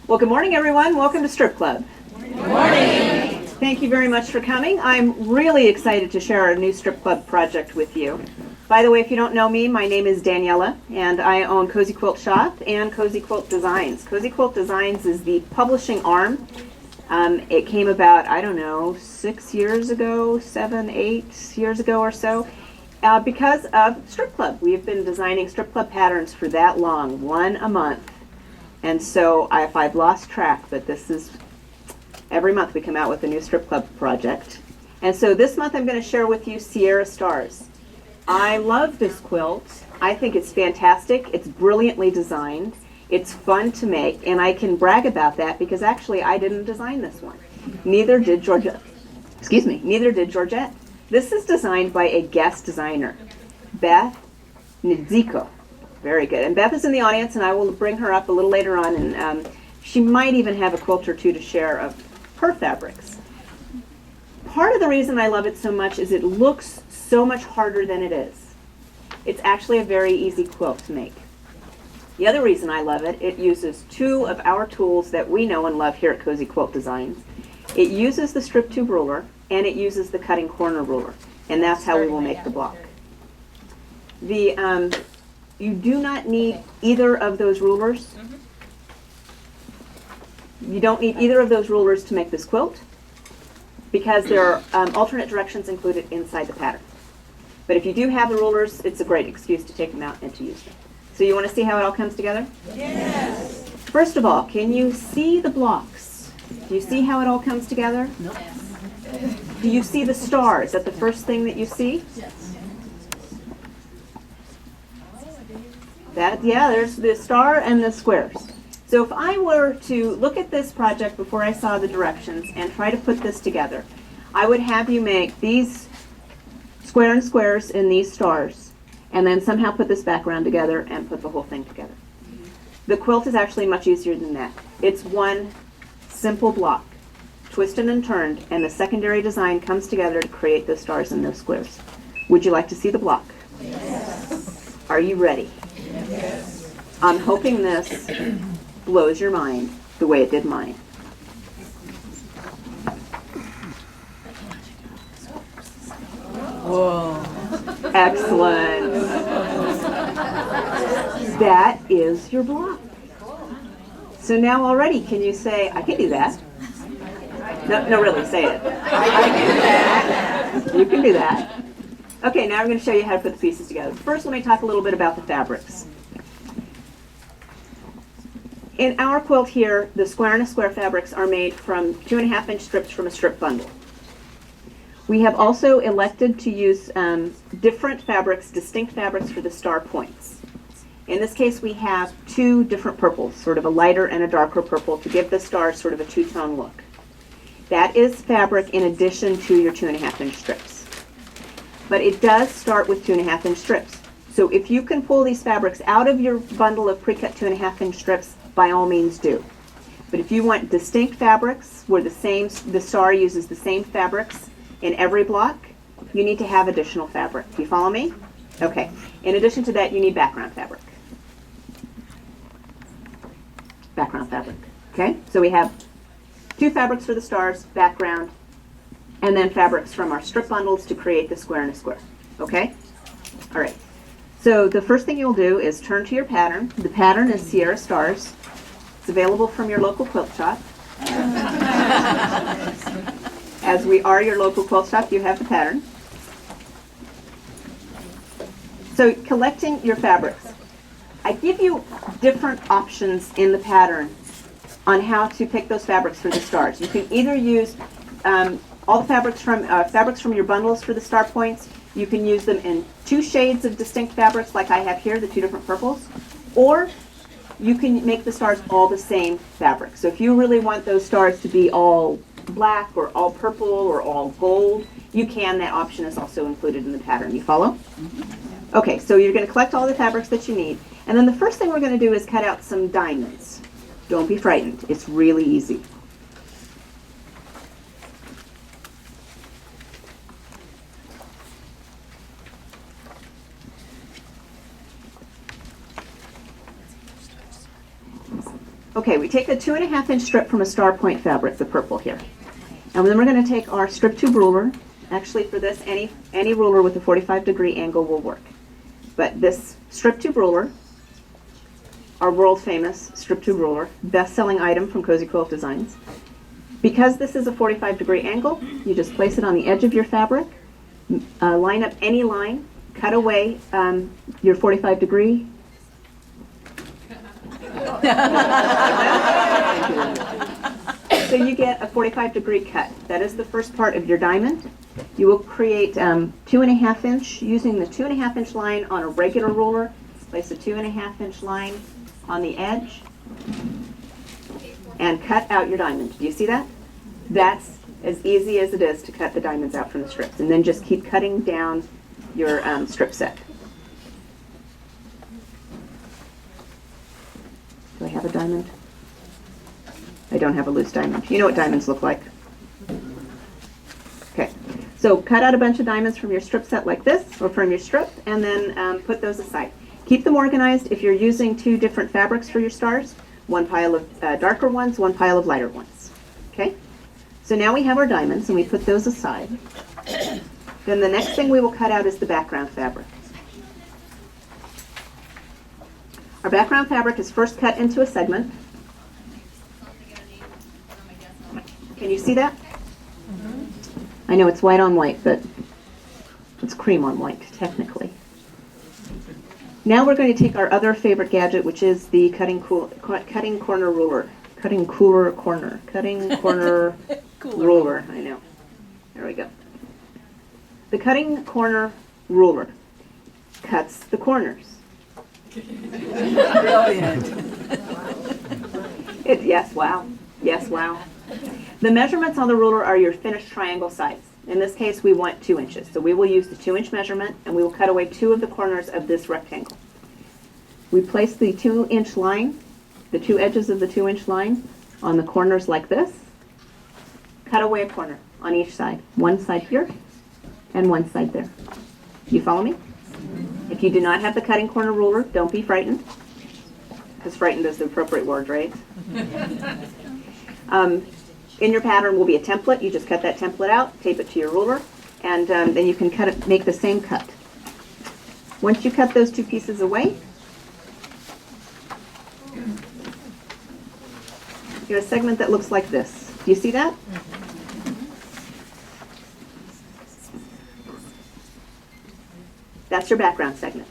Well, good morning, everyone. Welcome to Strip Club. Good morning. Thank you very much for coming. I'm really excited to share our new Strip Club project with you. By the way, if you don't know me, my name is Daniela, and I own Cozy Quilt Shop and Cozy Quilt Designs. Cozy Quilt Designs is the publishing arm. It came about, I don't know, 6 years ago, 7, 8 years ago or so, because of Strip Club. We've been designing Strip Club patterns for that long, one a month. And so I've lost track, but this is, every month we come out with a new Strip Club project. And so this month I'm going to share with you Sierra Stars. I love this quilt. I think it's fantastic. It's brilliantly designed. It's fun to make, and I can brag about that because actually I didn't design this one. Neither did Georgette. Neither did Georgette. This is designed by a guest designer, Beth Nidzieko. Very good. And Beth is in the audience, and I will bring her up a little later on, and she might even have a quilt or two to share of her fabrics. Part of the reason I love it so much is it looks so much harder than it is. It's actually a very easy quilt to make. The other reason I love it, it uses two of our tools that we know and love here at Cozy Quilt Designs. It uses the strip tube ruler, and it uses the cutting corner ruler, and that's how we will make the block. You do not need either of those rulers. You don't need either of those rulers to make this quilt because there are alternate directions included inside the pattern. But if you do have the rulers, it's a great excuse to take them out and to use them. So you want to see how it all comes together? Yes. First of all, can you see the blocks? Do you see how it all comes together? No. Do you see the stars? Is that the first thing that you see? Yes. There's the star and the squares. So if I were to look at this project before I saw the directions and try to put this together, I would have you make these square and squares in these stars, and then somehow put this background together and put the whole thing together. The quilt is actually much easier than that. It's one simple block, twisted and turned, and the secondary design comes together to create those stars and those squares. Would you like to see the block? Yes. Are you ready? Yes. I'm hoping this blows your mind the way it did mine. Whoa. Excellent. That is your block. So now already, can you say, I can do that? No, really, say it. I can do that. You can do that. Okay, now I'm going to show you how to put the pieces together. First, let me talk a little bit about the fabrics. In our quilt here, the square and a square fabrics are made from 2.5-inch strips from a strip bundle. We have also elected to use different fabrics, distinct fabrics for the star points. In this case, we have two different purples, sort of a lighter and a darker purple, to give the stars sort of a two-tone look. That is fabric in addition to your 2.5-inch strips. But it does start with 2.5-inch strips. So if you can pull these fabrics out of your bundle of pre-cut 2.5-inch strips, by all means do. But if you want distinct fabrics where the star uses the same fabrics in every block, you need to have additional fabric. Do you follow me? Okay. In addition to that, you need background fabric. Background fabric. Okay? So we have two fabrics for the stars, background, and then fabrics from our strip bundles to create the square and a square. Okay? All right. So the first thing you'll do is turn to your pattern. The pattern is Sierra Stars. It's available from your local quilt shop. As we are your local quilt shop, you have the pattern. So collecting your fabrics. I give you different options in the pattern on how to pick those fabrics for the stars. You can either use all the fabrics from your bundles for the star points. You can use them in two shades of distinct fabrics like I have here, the two different purples, or you can make the stars all the same fabric. So if you really want those stars to be all black or all purple or all gold, you can. That option is also included in the pattern. You follow? Okay, so you're going to collect all the fabrics that you need, and then the first thing we're going to do is cut out some diamonds. Don't be frightened. It's really easy. Okay, we take a 2.5-inch strip from a star point fabric, the purple here. And then we're going to take our strip tube ruler. Actually, for this, any ruler with a 45-degree angle will work. But this strip tube ruler, our world famous strip tube ruler, best-selling item from Cozy Quilt Designs. Because this is a 45-degree angle, you just place it on the edge of your fabric, line up any line, cut away your 45-degree. So you get a 45-degree cut. That is the first part of your diamond. You will create 2.5-inch, using the 2.5-inch line on a regular ruler. Place a 2.5-inch line on the edge and cut out your diamond. Do you see that? That's as easy as it is to cut the diamonds out from the strips. And then just keep cutting down your strip set. Do I have a diamond? I don't have a loose diamond. You know what diamonds look like. Okay, so cut out a bunch of diamonds from your strip set like this, or from your strip, and then put those aside. Keep them organized if you're using 2 different fabrics for your stars. One pile of darker ones, one pile of lighter ones. Okay, so now we have our diamonds, and we put those aside. Then the next thing we will cut out is the background fabric. Our background fabric is first cut into a segment. Can you see that? I know it's white on white, but it's cream on white, technically. Now we're going to take our other favorite gadget, which is the cutting corner ruler. Cutting corner ruler, I know. There we go. The cutting corner ruler cuts the corners. Brilliant. Yes, wow. Yes, wow. The measurements on the ruler are your finished triangle size. In this case, we want 2 inches. So we will use the 2-inch measurement, and we will cut away 2 of the corners of this rectangle. We place the 2-inch line, the 2 edges of the 2-inch line, on the corners like this. Cut away a corner on each side. One side here, and one side there. You follow me? If you do not have the cutting corner ruler, don't be frightened, because frightened is the appropriate word, right? In your pattern will be a template. You just cut that template out, tape it to your ruler, and then you can cut it, make the same cut. Once you cut those 2 pieces away, you have a segment that looks like this. Do you see that? That's your background segment.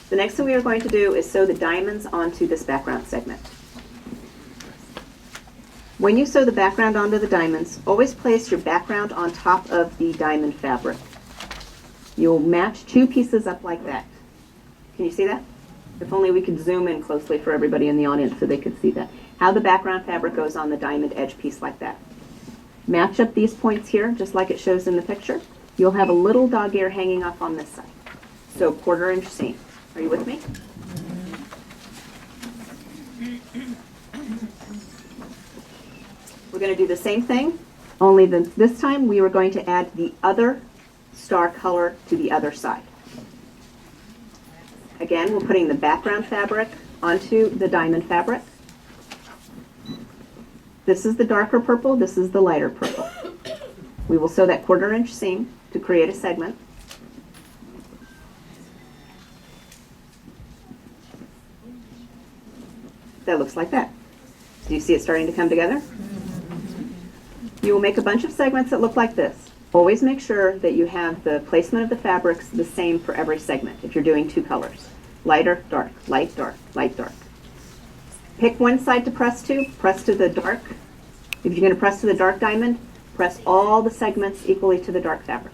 The next thing we are going to do is sew the diamonds onto this background segment. When you sew the background onto the diamonds, always place your background on top of the diamond fabric. You'll match 2 pieces up like that. Can you see that? If only we could zoom in closely for everybody in the audience so they could see that. How the background fabric goes on the diamond edge piece like that. Match up these points here, just like it shows in the picture. You'll have a little dog ear hanging off on this side. So 1/4 inch seam. Are you with me? We're going to do the same thing, only this time we are going to add the other star color to the other side. Again, we're putting the background fabric onto the diamond fabric. This is the darker purple, this is the lighter purple. We will sew that 1/4 inch seam to create a segment. That looks like that. Do you see it starting to come together? You will make a bunch of segments that look like this. Always make sure that you have the placement of the fabrics the same for every segment if you're doing 2 colors. Lighter, dark, light, dark, light, dark. Pick one side to press to the dark. If you're going to press to the dark diamond, press all the segments equally to the dark fabric.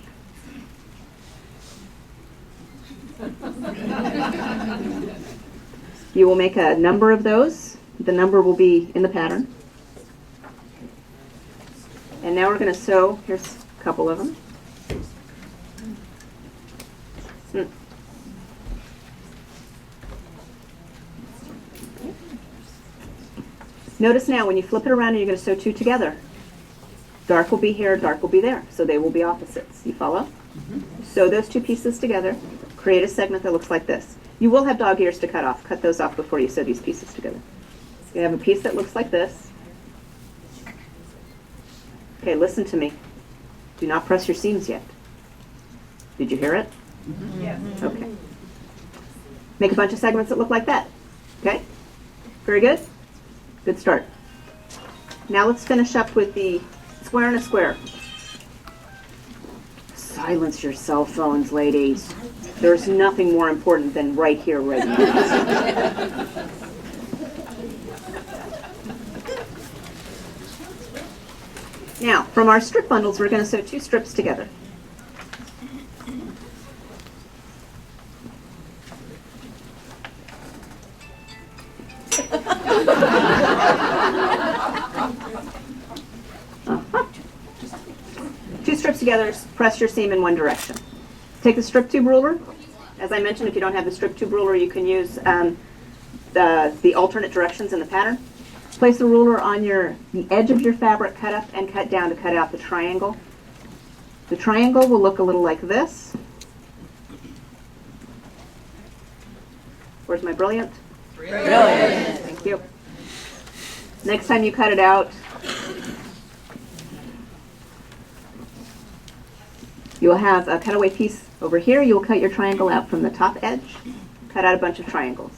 You will make a number of those. The number will be in the pattern. And now we're going to sew, here's a couple of them. Notice now when you flip it around and you're going to sew 2 together, dark will be here, dark will be there, so they will be opposites. You follow? Sew those 2 pieces together, create a segment that looks like this. You will have dog ears to cut off. Cut those off before you sew these pieces together. You have a piece that looks like this. Okay, listen to me. Do not press your seams yet. Did you hear it? Yes. Okay. Make a bunch of segments that look like that. Okay? Very good? Good start. Now let's finish up with the square and a square. Silence your cell phones, ladies. There's nothing more important than right here, right now. Now, from our strip bundles, we're going to sew 2 strips together. Two strips together, press your seam in one direction. Take the strip tube ruler. As I mentioned, if you don't have the strip tube ruler, you can use the alternate directions in the pattern. Place the ruler on the edge of your fabric, cut up and cut down to cut out the triangle. The triangle will look a little like this. Where's my brilliant? Brilliant. Thank you. Next time you cut it out, you will have a cutaway piece over here. You will cut your triangle out from the top edge, cut out a bunch of triangles.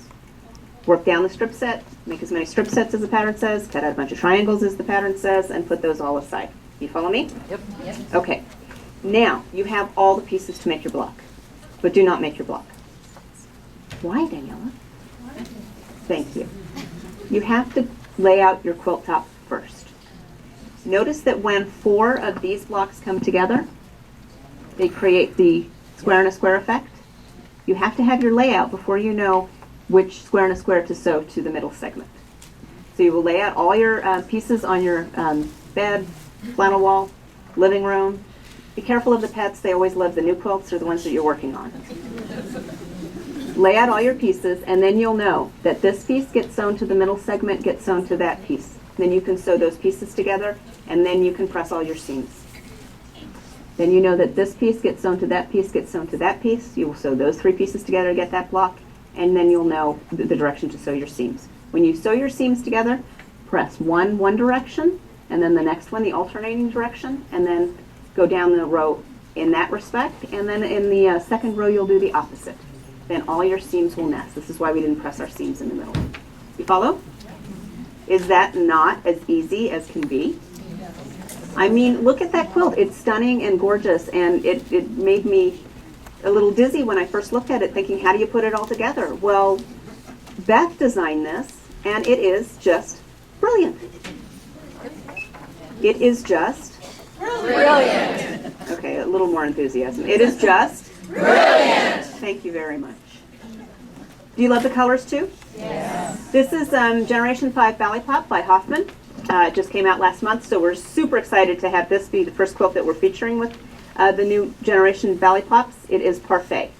Work down the strip set, make as many strip sets as the pattern says, cut out a bunch of triangles as the pattern says, and put those all aside. You follow me? Yep. Okay. Now, you have all the pieces to make your block, but do not make your block. Why, Daniela? Thank you. You have to lay out your quilt top first. Notice that when 4 of these blocks come together, they create the square and a square effect. You have to have your layout before you know which square and a square to sew to the middle segment. So you will lay out all your pieces on your bed, flannel wall, living room. Be careful of the pets. They always love the new quilts or the ones that you're working on. Lay out all your pieces, and then you'll know that this piece gets sewn to the middle segment, gets sewn to that piece. Then you can sew those pieces together, and then you can press all your seams. Then you know that this piece gets sewn to that piece, gets sewn to that piece. You will sew those 3 pieces together to get that block, and then you'll know the direction to sew your seams. When you sew your seams together, press one direction, and then the next one the alternating direction, and then go down the row in that respect, and then in the second row you'll do the opposite. Then all your seams will nest. This is why we didn't press our seams in the middle. You follow? Is that not as easy as can be? I mean, look at that quilt. It's stunning and gorgeous, and it made me a little dizzy when I first looked at it, thinking, how do you put it all together? Well, Beth designed this, and it is just brilliant. It is just Brilliant. okay, a little more enthusiasm. It is just Brilliant. Thank you very much. Do you love the colors too? Yes. This is Generation 5 Valley Pop by Hoffman. It just came out last month, so we're super excited to have this be the first quilt that we're featuring with the new Generation Valley Pops. It is parfait.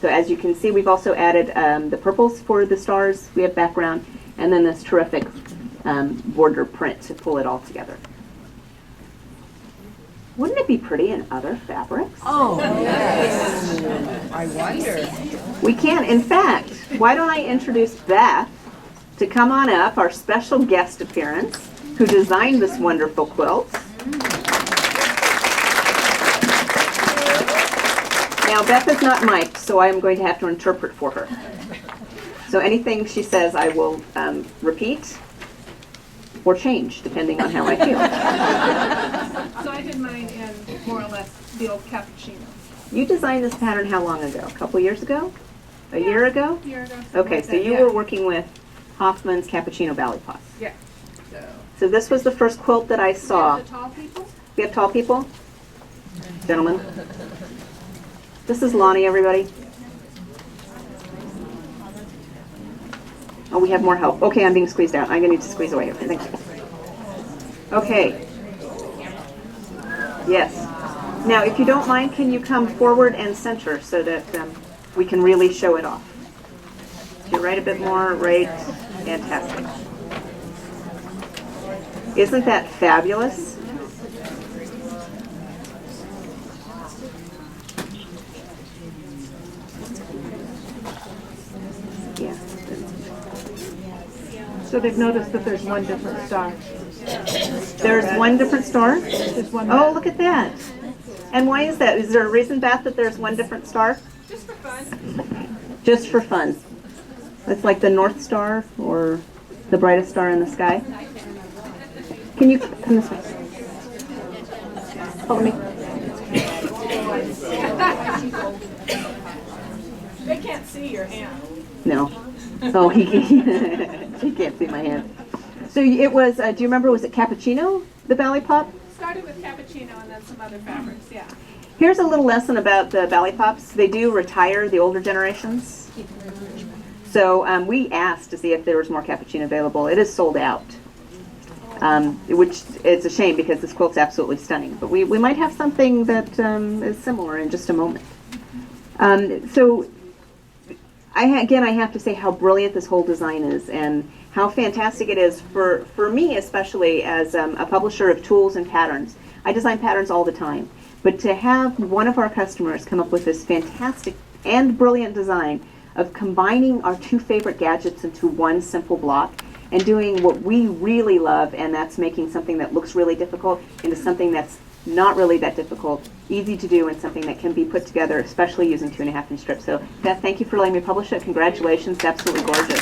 So as you can see, we've also added the purples for the stars. We have background, and then this terrific border print to pull it all together. Wouldn't it be pretty in other fabrics? Oh, yes. I wonder. We can. In fact, why don't I introduce Beth to come on up, our special guest appearance, who designed this wonderful quilt. Now, Beth is not mic'd, so I am going to have to interpret for her. So anything she says, I will repeat or change, depending on how I feel. So I did mine in more or less the old cappuccino. You designed this pattern how long ago? A couple years ago? A year ago? A year ago. something Okay, like so that, you yeah. were working with Hoffman's Cappuccino Valley Pops. Yeah. So. So this was the first quilt that I saw. The tall people? We have tall people? Gentlemen? This is Lonnie, everybody. Oh, we have more help. Okay, I'm being squeezed out. I'm going to need to squeeze away here. Thank you. Okay. Yes. Now, if you don't mind, can you come forward and center so that we can really show it off? If you right a bit more, right. Fantastic. Isn't that fabulous? Yeah. So they've noticed that there's one different star. There's one different star? There's one. Oh, look at that. And why is that? Is there a reason, Beth, that there's one different star? Just for fun. Just for fun. It's like the North Star or the brightest star in the sky. Can you come this way? Follow me. They can't see your hand. No. Oh, he can't see my hand. So it was, do you remember, was it cappuccino, the Valley Pop? Started with cappuccino and then some other fabrics, yeah. Here's a little lesson about the Valley Pops. They do retire the older generations. So we asked to see if there was more cappuccino available. It is sold out, which it's a shame because this quilt's absolutely stunning. But we might have something that is similar in just a moment. So again, I have to say how brilliant this whole design is and how fantastic it is for me, especially as a publisher of tools and patterns. I design patterns all the time. But to have one of our customers come up with this fantastic and brilliant design of combining our two favorite gadgets into one simple block and doing what we really love, and that's making something that looks really difficult into something that's not really that difficult, easy to do, and something that can be put together, especially using 2.5-inch strips. So Beth, thank you for letting me publish it. Congratulations, it's absolutely gorgeous.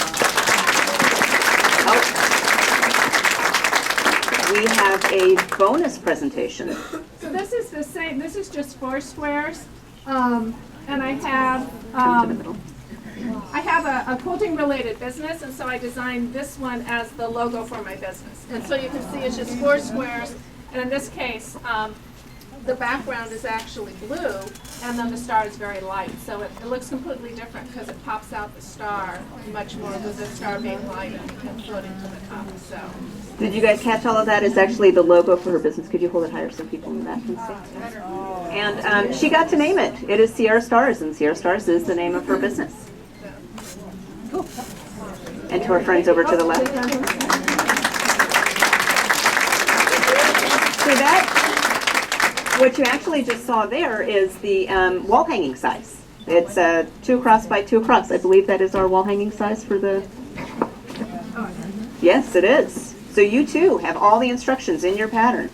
Oh. We have a bonus presentation. So this is the same, this is just 4 squares. And I have Come to the middle. a quilting related business, and so I designed this one as the logo for my business. And so you can see it's just 4 squares, and in this case, the background is actually blue, and then the star is very light. So it looks completely different because it pops out the star much more with the star being light and floating to the top. So. Did you guys catch all of that? It's actually the logo for her business. Could you hold it higher so people in the back can see? And she got to name it. It is Sierra Stars, and Sierra Stars is the name of her business. Cool. And to our friends over to the left. So that, what you actually just saw there is the wall hanging size. It's 2 across by 2 across. I believe that is our wall hanging size for the... Yes, it is. So you too have all the instructions in your pattern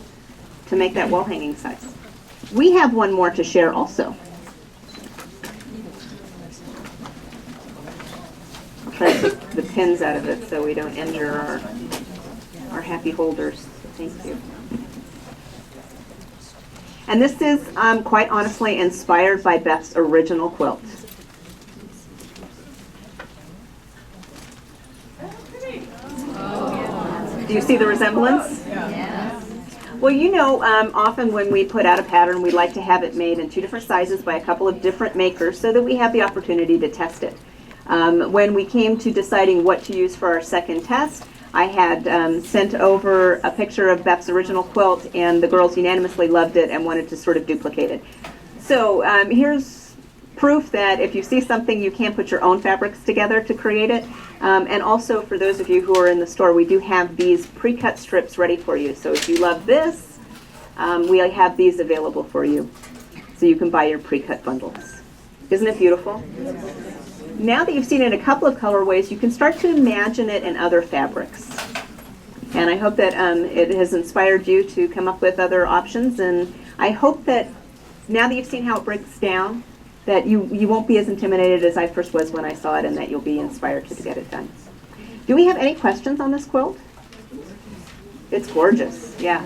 to make that wall hanging size. We have one more to share also. I'll try to take the pins out of it so we don't injure our happy holders. Thank you. And this is quite honestly inspired by Beth's original quilt. Do you see the resemblance? Yes. Well, you know, often when we put out a pattern, we like to have it made in 2 different sizes by a couple of different makers so that we have the opportunity to test it. When we came to deciding what to use for our second test, I had sent over a picture of Beth's original quilt, and the girls unanimously loved it and wanted to sort of duplicate it. So here's proof that if you see something, you can put your own fabrics together to create it. And also, for those of you who are in the store, we do have these pre-cut strips ready for you. So if you love this, we have these available for you. So you can buy your pre-cut bundles. Isn't it beautiful? Now that you've seen it in a couple of colorways, you can start to imagine it in other fabrics. And I hope that it has inspired you to come up with other options. And I hope that now that you've seen how it breaks down, that you won't be as intimidated as I first was when I saw it, and that you'll be inspired to get it done. Do we have any questions on this quilt? It's gorgeous, yeah.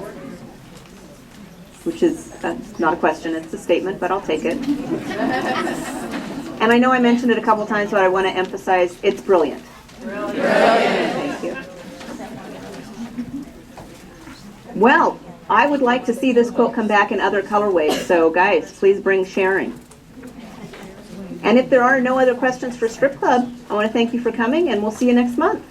Which is not a question, it's a statement, but I'll take it. And I know I mentioned it a couple times, but I want to emphasize it's brilliant. Brilliant. Thank you. Well, I would like to see this quilt come back in other colorways, so guys, please bring sharing. And if there are no other questions for Strip Club, I want to thank you for coming, and we'll see you next month.